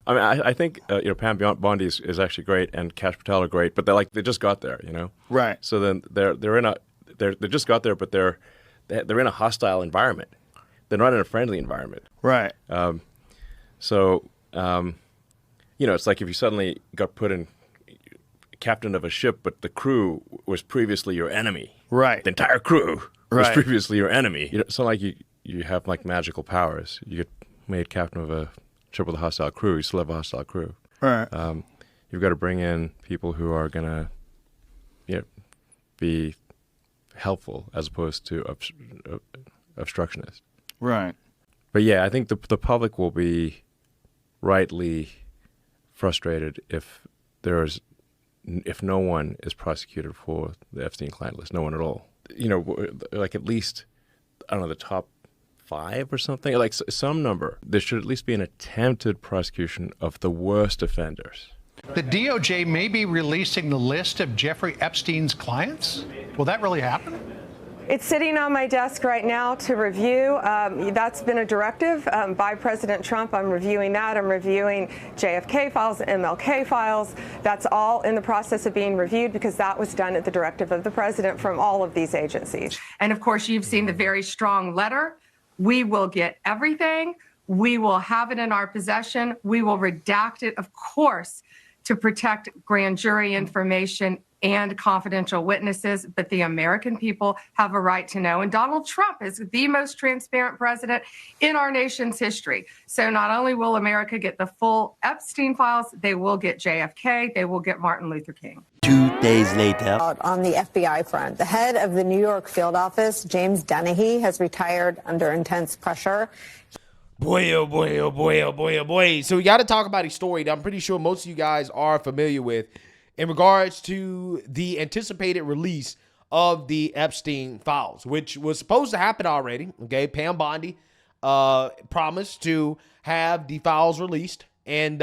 I mean, I think Pam Bondi is actually great, and Kash Patel are great, but they just got there, Right. So then they just got there, but they're in a hostile environment. They're not in a friendly environment. Right. It's like if you suddenly got put in captain of a ship, but the crew was previously your enemy. Right. The entire crew was Right. previously your enemy. It's not like you have like magical powers. You get made captain of a ship with a hostile crew. You still have a hostile crew. Right. You've got to bring in people who are going to be helpful as opposed to obstructionist. Right. But yeah, I think the public will be rightly frustrated if no one is prosecuted for the Epstein client list, no one at all. Like at least, I don't know, the top 5 or something, like some number. There should at least be an attempted prosecution of the worst offenders. The DOJ may be releasing the list of Jeffrey Epstein's clients. Will that really happen? It's sitting on my desk right now to review. That's been a directive by President Trump. I'm reviewing that. I'm reviewing JFK files, MLK files. That's all in the process of being reviewed because that was done at the directive of the president from all of these agencies. And of course, you've seen the very strong letter. We will get everything. We will have it in our possession. We will redact it, of course, to protect grand jury information and confidential witnesses, but the American people have a right to know. And Donald Trump is the most transparent president in our nation's history. So not only will America get the full Epstein files, they will get JFK, they will get Martin Luther King. 2 days later. On the FBI front, the head of the New York field office, James Dennehy, has retired under intense pressure. Boy, oh boy, oh boy, oh boy, oh boy. So we got to talk about a story that I'm pretty sure most of you guys are familiar with in regards to the anticipated release of the Epstein files, which was supposed to happen already. Okay, Pam Bondi promised to have the files released, and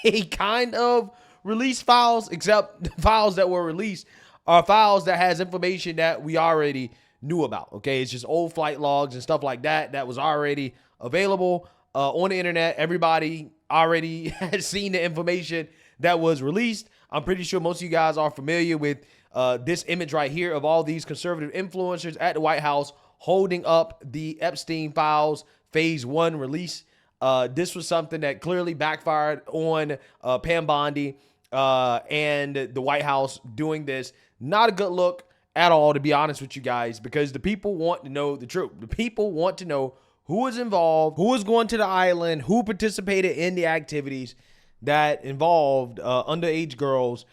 they kind of released files, except the files that were released are files that has information that we already knew about. Okay, it's just old flight logs and stuff like that that was already available on the internet. Everybody already has seen the information that was released. I'm pretty sure most of you guys are familiar with this image right here of all these conservative influencers at the White House holding up the Epstein files phase 1 release. This was something that clearly backfired on Pam Bondi and the White House doing this. Not a good look at all, to be honest with you guys, because the people want to know the truth. The people want to know who was involved, who was going to the island, who participated in the activities that involved underage girls.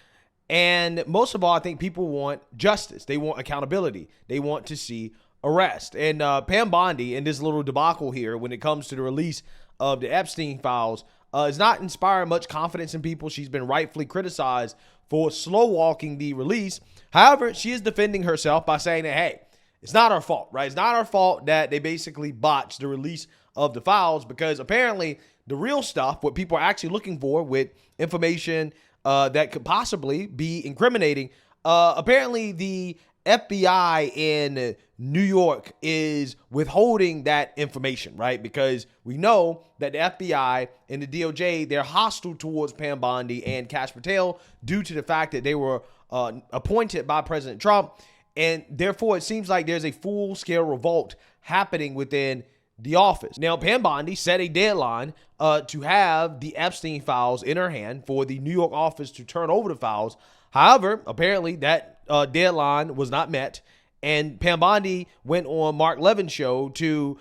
And most of all, I think people want justice. They want accountability. They want to see arrest. And Pam Bondi in this little debacle here when it comes to the release of the Epstein files is not inspiring much confidence in people. She's been rightfully criticized for slow walking the release. However, she is defending herself by saying that, hey, it's not our fault, right? It's not our fault that they basically botched the release of the files, because apparently the real stuff, what people are actually looking for with information that could possibly be incriminating, apparently the FBI in New York is withholding that information, right? Because we know that the FBI and the DOJ, they're hostile towards Pam Bondi and Kash Patel due to the fact that they were appointed by President Trump. And therefore, it seems like there's a full-scale revolt happening within the office. Now, Pam Bondi set a deadline to have the Epstein files in her hand for the New York office to turn over the files. However, apparently that deadline was not met, and Pam Bondi went on Mark Levin's show to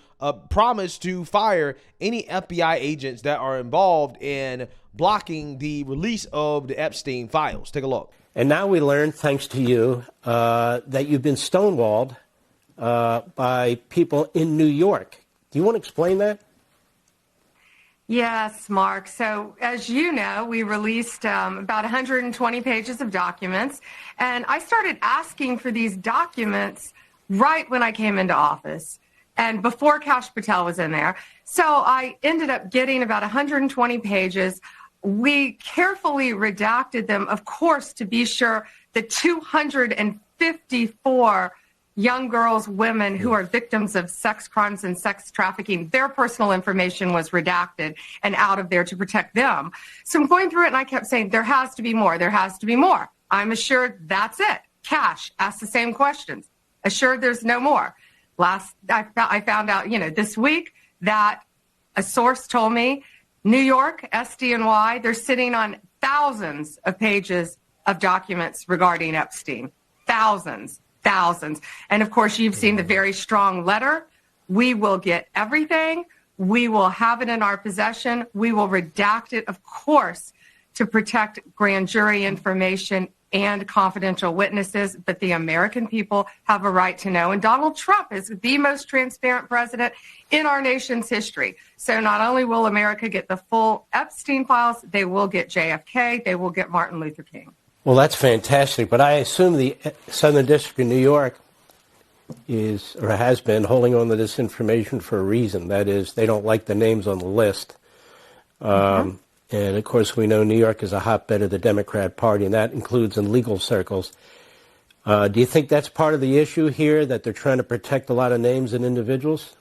promise to fire any FBI agents that are involved in blocking the release of the Epstein files. Take a look. And now we learn, thanks to you, that you've been stonewalled by people in New York. Do you want to explain that? Yes, Mark. So as you know, we released about 120 pages of documents, and I started asking for these documents right when I came into office and before Kash Patel was in there. So I ended up getting about 120 pages. We carefully redacted them, of course, to be sure the 254 young girls, women who are victims of sex crimes and sex trafficking, their personal information was redacted and out of there to protect them. So I'm going through it and I kept saying, there has to be more. There has to be more. I'm assured that's it. Cash asked the same questions. Assured there's no more. I found out, this week that a source told me New York, SDNY, they're sitting on thousands of pages of documents regarding Epstein. Thousands. And of course, you've seen the very strong letter. We will get everything. We will have it in our possession. We will redact it, of course, to protect grand jury information and confidential witnesses. But the American people have a right to know. And Donald Trump is the most transparent president in our nation's history. So not only will America get the full Epstein files, they will get JFK, they will get Martin Luther King. Well, that's fantastic, but I assume the Southern District of New York is, or has been, holding on to this information for a reason. That is, they don't like the names on the list. And, of course, we know New York is a hotbed of the Democrat Party, and that includes in legal circles. Do you think that's part of the issue here, that they're trying to protect a lot of names and individuals?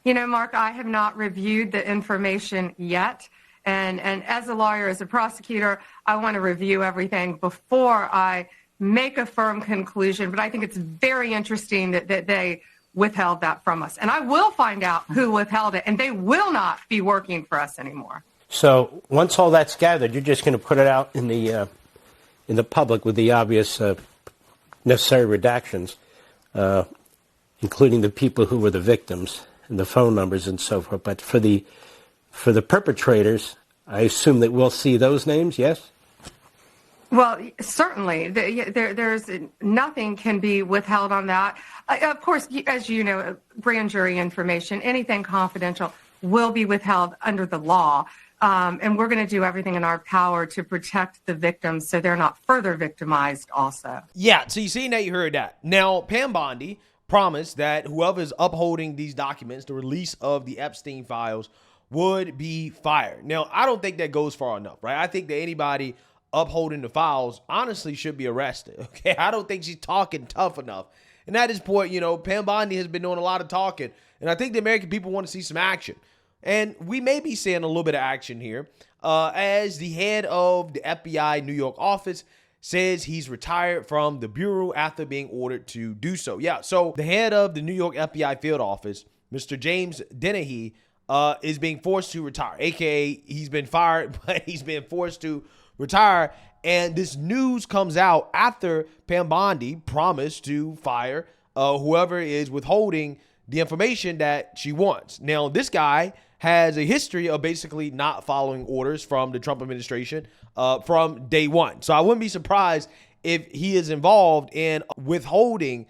Mark, I have not reviewed the information yet. And as a lawyer, as a prosecutor, I want to review everything before I make a firm conclusion. But I think it's very interesting that they withheld that from us. And I will find out who withheld it, and they will not be working for us anymore. So once all that's gathered, you're just going to put it out in the public with the obvious necessary redactions, including the people who were the victims and the phone numbers and so forth. But for the perpetrators, I assume that we'll see those names, yes? Well, certainly. There's nothing can be withheld on that. Of course, as you know, grand jury information, anything confidential will be withheld under the law. And we're going to do everything in our power to protect the victims so they're not further victimized also. Yeah, so you see that, you heard that. Now, Pam Bondi promised that whoever is upholding these documents, the release of the Epstein files, would be fired. Now, I don't think that goes far enough, right? I think that anybody upholding the files honestly should be arrested, okay? I don't think she's talking tough enough. And at this point, Pam Bondi has been doing a lot of talking, and I think the American people want to see some action. And we may be seeing a little bit of action here as the head of the FBI New York office says he's retired from the Bureau after being ordered to do so. Yeah, so the head of the New York FBI field office, Mr. James Dennehy, is being forced to retire, a.k.a. he's been fired, but he's been forced to retire. And this news comes out after Pam Bondi promised to fire whoever is withholding the information that she wants. Now, this guy has a history of basically not following orders from the Trump administration from day one. So I wouldn't be surprised if he is involved in withholding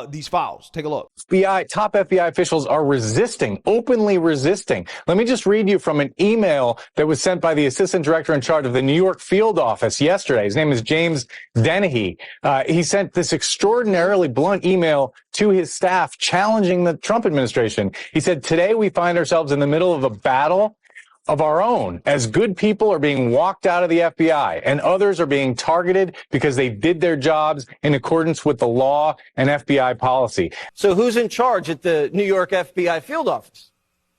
these files. Take a look. Top FBI officials are openly resisting. Let me just read you from an email that was sent by the assistant director in charge of the New York field office yesterday. His name is James Dennehy. He sent this extraordinarily blunt email to his staff challenging the Trump administration. He said, "Today we find ourselves in the middle of a battle of our own, as good people are being walked out of the FBI and others are being targeted because they did their jobs in accordance with the law and FBI policy." So who's in charge at the New York FBI field office?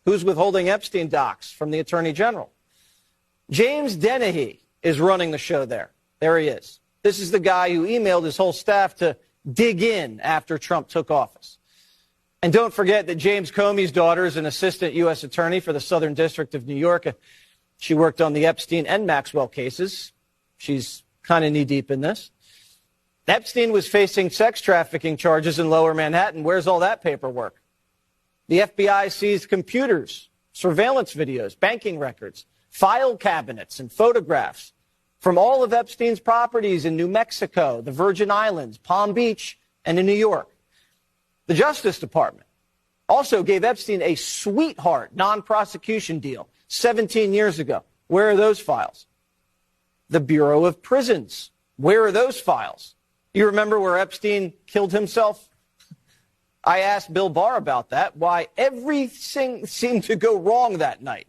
Who's withholding Epstein docs from the Attorney General? James Dennehy is running the show there. There he is. This is the guy who emailed his whole staff to dig in after Trump took office. And don't forget that James Comey's daughter is an assistant U.S. attorney for the Southern District of New York. She worked on the Epstein and Maxwell cases. She's kind of knee-deep in this. Epstein was facing sex trafficking charges in Lower Manhattan. Where's all that paperwork? The FBI seized computers, surveillance videos, banking records, file cabinets, and photographs from all of Epstein's properties in New Mexico, the Virgin Islands, Palm Beach, and in New York. The Justice Department also gave Epstein a sweetheart non-prosecution deal 17 years ago. Where are those files? The Bureau of Prisons. Where are those files? You remember where Epstein killed himself? I asked Bill Barr about that, why everything seemed to go wrong that night.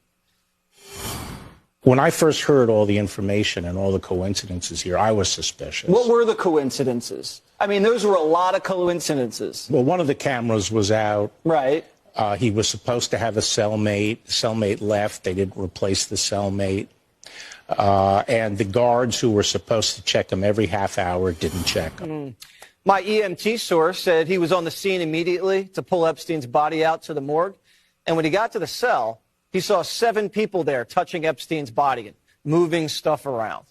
When I first heard all the information and all the coincidences here, I was suspicious. What were the coincidences? I mean, those were a lot of coincidences. Well, one of the cameras was out. Right. He was supposed to have a cellmate. Cellmate left. They didn't replace the cellmate. And the guards who were supposed to check him every half hour didn't check him. My EMT source said he was on the scene immediately to pull Epstein's body out to the morgue. And when he got to the cell, he saw 7 people there touching Epstein's body and moving stuff around.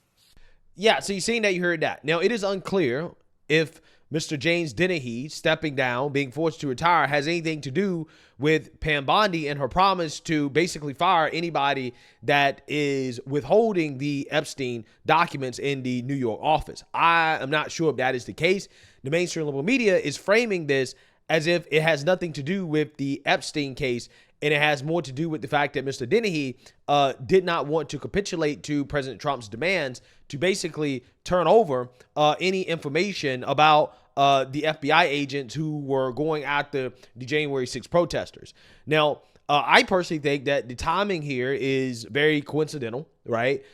Yeah, so you've seen that, you heard that. Now, it is unclear if Mr. James Dennehy stepping down, being forced to retire, has anything to do with Pam Bondi and her promise to basically fire anybody that is withholding the Epstein documents in the New York office. I am not sure if that is the case. The mainstream liberal media is framing this as if it has nothing to do with the Epstein case, and it has more to do with the fact that Mr. Dennehy did not want to capitulate to President Trump's demands to basically turn over any information about the FBI agents who were going after the January 6th protesters. Now, I personally think that the timing here is very coincidental, right?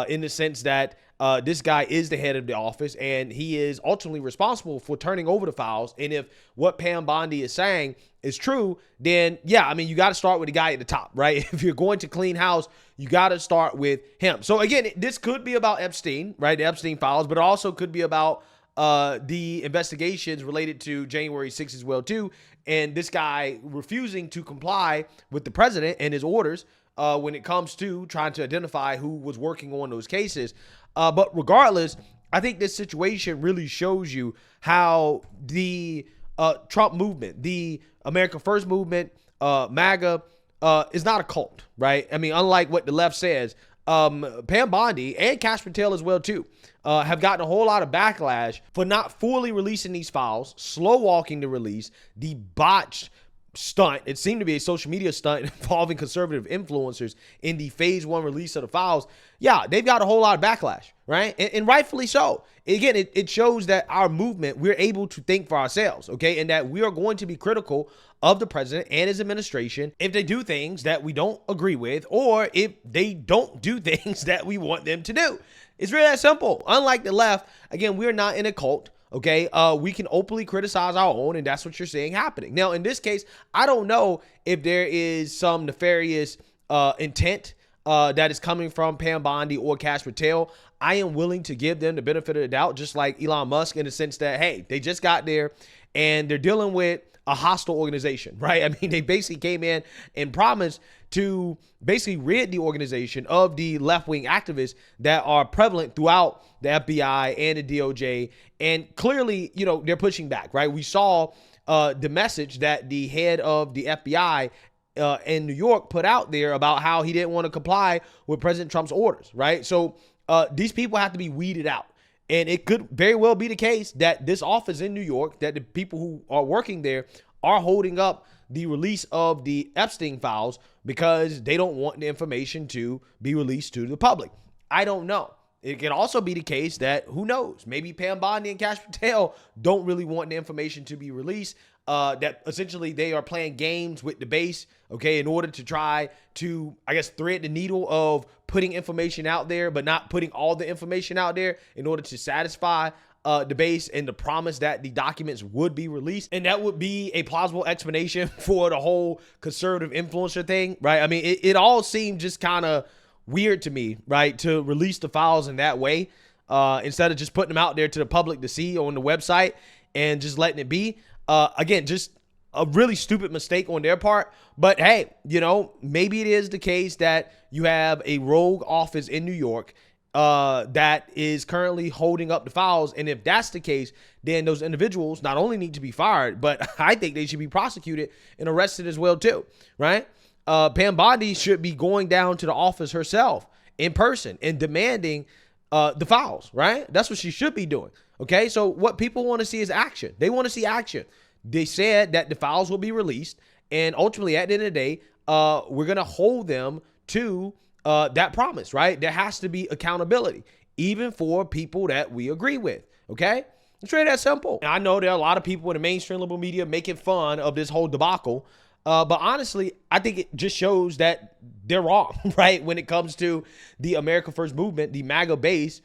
In the sense that this guy is the head of the office and he is ultimately responsible for turning over the files. And if what Pam Bondi is saying is true, then yeah, I mean, you got to start with the guy at the top, right? If you're going to clean house, you got to start with him. So again, this could be about Epstein, right? The Epstein files, but it also could be about the investigations related to January 6th as well too. And this guy refusing to comply with the president and his orders when it comes to trying to identify who was working on those cases. But regardless, I think this situation really shows you how the Trump movement, the America First movement, MAGA, is not a cult, right? I mean, unlike what the left says, Pam Bondi and Kash Patel as well too have gotten a whole lot of backlash for not fully releasing these files, slow walking the release, the botched stunt. It seemed to be a social media stunt involving conservative influencers in the phase 1 release of the files. Yeah, they've got a whole lot of backlash, right? And rightfully so. Again, it shows that our movement, we're able to think for ourselves, okay? And that we are going to be critical of the president and his administration if they do things that we don't agree with, or if they don't do things that we want them to do. It's really that simple. Unlike the left, again, we're not in a cult. Okay, we can openly criticize our own, and that's what you're seeing happening. Now, in this case, I don't know if there is some nefarious intent that is coming from Pam Bondi or Kash Patel. I am willing to give them the benefit of the doubt, just like Elon Musk, in the sense that, hey, they just got there and they're dealing with a hostile organization, right? I mean, they basically came in and promised to basically rid the organization of the left-wing activists that are prevalent throughout the FBI and the DOJ. And clearly, you know, they're pushing back, right? We saw the message that the head of the FBI in New York put out there about how he didn't want to comply with President Trump's orders, right? So these people have to be weeded out. And it could very well be the case that this office in New York, that the people who are working there are holding up the release of the Epstein files because they don't want the information to be released to the public. I don't know. It can also be the case that, who knows, maybe Pam Bondi and Kash Patel don't really want the information to be released, that essentially they are playing games with the base, okay, in order to try to, I guess, thread the needle of putting information out there, but not putting all the information out there in order to satisfy the base and the promise that the documents would be released. And that would be a plausible explanation for the whole conservative influencer thing, right? I mean, it all seemed just kind of weird to me, right, to release the files in that way instead of just putting them out there to the public to see on the website and just letting it be. Again, just a really stupid mistake on their part. But hey, you know, maybe it is the case that you have a rogue office in New York that is currently holding up the files. And if that's the case, then those individuals not only need to be fired, but I think they should be prosecuted and arrested as well too, right? Pam Bondi should be going down to the office herself in person and demanding the files, right? That's what she should be doing. Okay, so what people want to see is action. They want to see action. They said that the files will be released, and ultimately, at the end of the day, we're going to hold them to that promise, right? There has to be accountability, even for people that we agree with, okay? It's really that simple. And I know there are a lot of people in the mainstream liberal media making fun of this whole debacle, But honestly, I think it just shows that they're wrong, right? When it comes to the America First movement, the MAGA base,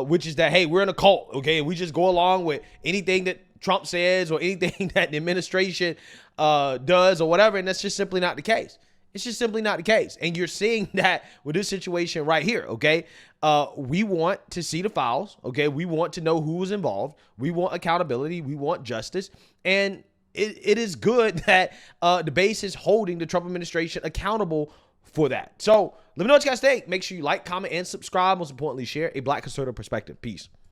which is that, hey, we're in a cult, okay? We just go along with anything that Trump says or anything that the administration does or whatever. And that's just simply not the case. It's just simply not the case. And you're seeing that with this situation right here, okay? We want to see the files, okay? We want to know who was involved. We want accountability. We want justice. And it is good that the base is holding the Trump administration accountable for that. So let me know what you guys think. Make sure you like, comment, and subscribe. Most importantly, share a Black conservative perspective. Peace.